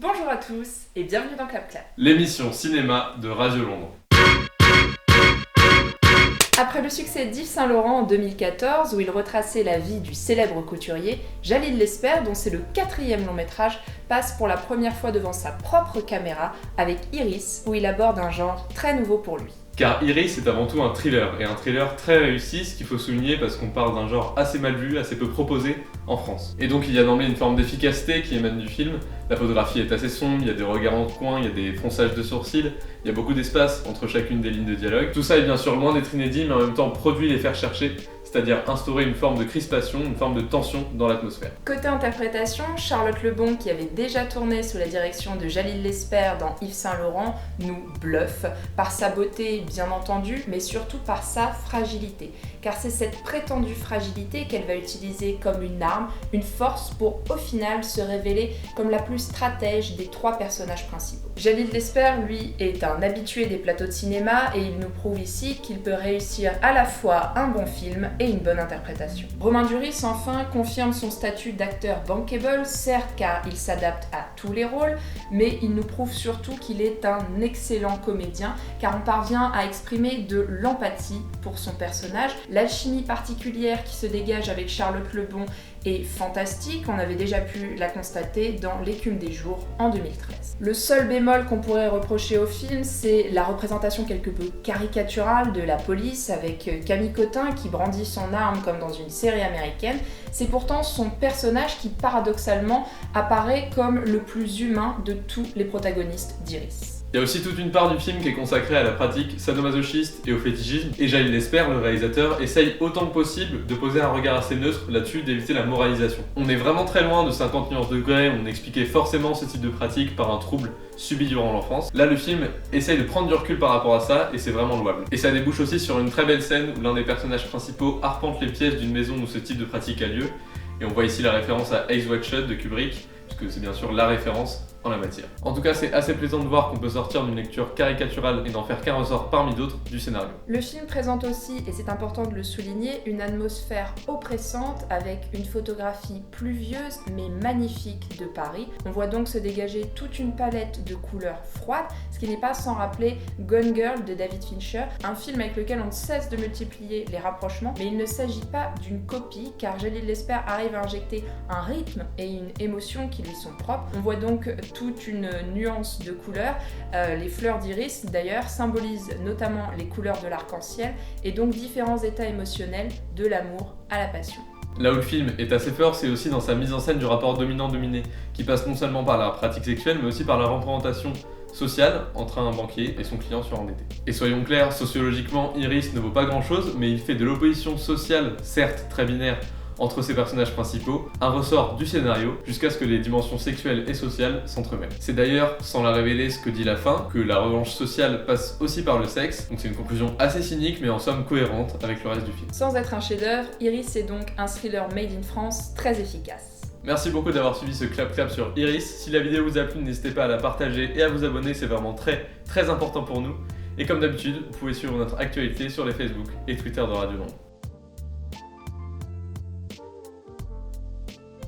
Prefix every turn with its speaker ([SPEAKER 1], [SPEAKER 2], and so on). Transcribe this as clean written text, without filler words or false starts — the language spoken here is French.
[SPEAKER 1] Bonjour à tous et bienvenue dans Clap Clap.
[SPEAKER 2] L'émission cinéma de Radio Londres.
[SPEAKER 1] Après le succès d'Yves Saint Laurent en 2014, où il retraçait la vie du célèbre couturier, Jalil Lesper, dont c'est le 4e long métrage, passe pour la première fois devant sa propre caméra avec Iris, où il aborde un genre très nouveau pour lui.
[SPEAKER 2] Car Iris est avant tout un thriller, et un thriller très réussi, ce qu'il faut souligner parce qu'on parle d'un genre assez mal vu, assez peu proposé en France. Et donc il y a d'emblée une forme d'efficacité qui émane du film. La photographie est assez sombre, il y a des regards en coin, il y a des fronçages de sourcils, il y a beaucoup d'espace entre chacune des lignes de dialogue. Tout ça est bien sûr loin d'être inédit, mais en même temps produit les faire chercher, c'est-à-dire instaurer une forme de crispation, une forme de tension dans l'atmosphère.
[SPEAKER 1] Côté interprétation, Charlotte Lebon, qui avait déjà tourné sous la direction de Jalil Lesper dans Yves Saint Laurent, nous bluffe par sa beauté bien entendu, mais surtout par sa fragilité. Car c'est cette prétendue fragilité qu'elle va utiliser comme une arme, une force pour au final se révéler comme la plus stratège des 3 personnages principaux. Jalil Lesper, lui, est un habitué des plateaux de cinéma et il nous prouve ici qu'il peut réussir à la fois un bon film et une bonne interprétation. Romain Duris, enfin, confirme son statut d'acteur bankable, certes car il s'adapte à tous les rôles, mais il nous prouve surtout qu'il est un excellent comédien car on parvient à exprimer de l'empathie pour son personnage. L'alchimie particulière qui se dégage avec Charlotte Lebon est fantastique, on avait déjà pu la constater dans L'écume des jours en 2013. Le seul bémol qu'on pourrait reprocher au film, c'est la représentation quelque peu caricaturale de la police avec Camille Cotin qui brandit son arme comme dans une série américaine. C'est pourtant son personnage qui paradoxalement apparaît comme le plus humain de tous les protagonistes d'Iris.
[SPEAKER 2] Il y a aussi toute une part du film qui est consacrée à la pratique sadomasochiste et au fétichisme, et Jalil Lesper, le réalisateur, essaye autant que possible de poser un regard assez neutre là-dessus, d'éviter la moralisation. On est vraiment très loin de 50 nuances degrés, où on expliquait forcément ce type de pratique par un trouble subi durant l'enfance. Là, le film essaye de prendre du recul par rapport à ça, et c'est vraiment louable. Et ça débouche aussi sur une très belle scène où l'un des personnages principaux arpente les pièces d'une maison où ce type de pratique a lieu, et on voit ici la référence à Eyes Wide Shut de Kubrick, puisque c'est bien sûr la référence en la matière. En tout cas, c'est assez plaisant de voir qu'on peut sortir d'une lecture caricaturale et n'en faire qu'un ressort parmi d'autres du scénario.
[SPEAKER 1] Le film présente aussi, et c'est important de le souligner, une atmosphère oppressante avec une photographie pluvieuse mais magnifique de Paris. On voit donc se dégager toute une palette de couleurs froides, ce qui n'est pas sans rappeler Gone Girl de David Fincher, un film avec lequel on ne cesse de multiplier les rapprochements, mais il ne s'agit pas d'une copie car Jalil Lesper arrive à injecter un rythme et une émotion qui lui sont propres. On voit donc toute une nuance de couleurs. Les fleurs d'iris, d'ailleurs, symbolisent notamment les couleurs de l'arc-en-ciel et donc différents états émotionnels, de l'amour à la passion.
[SPEAKER 2] Là où le film est assez fort, c'est aussi dans sa mise en scène du rapport dominant-dominé, qui passe non seulement par la pratique sexuelle, mais aussi par la représentation sociale entre un banquier et son client surendetté. Et soyons clairs, sociologiquement, Iris ne vaut pas grand-chose, mais il fait de l'opposition sociale, certes très binaire, entre ses personnages principaux, un ressort du scénario, jusqu'à ce que les dimensions sexuelles et sociales s'entremêlent. C'est d'ailleurs, sans la révéler ce que dit la fin, que la revanche sociale passe aussi par le sexe, donc c'est une conclusion assez cynique mais en somme cohérente avec le reste du film.
[SPEAKER 1] Sans être un chef-d'œuvre, Iris est donc un thriller made in France très efficace.
[SPEAKER 2] Merci beaucoup d'avoir suivi ce Clap Clap sur Iris. Si la vidéo vous a plu, n'hésitez pas à la partager et à vous abonner, c'est vraiment très important pour nous. Et comme d'habitude, vous pouvez suivre notre actualité sur les Facebook et Twitter de Radio Londres.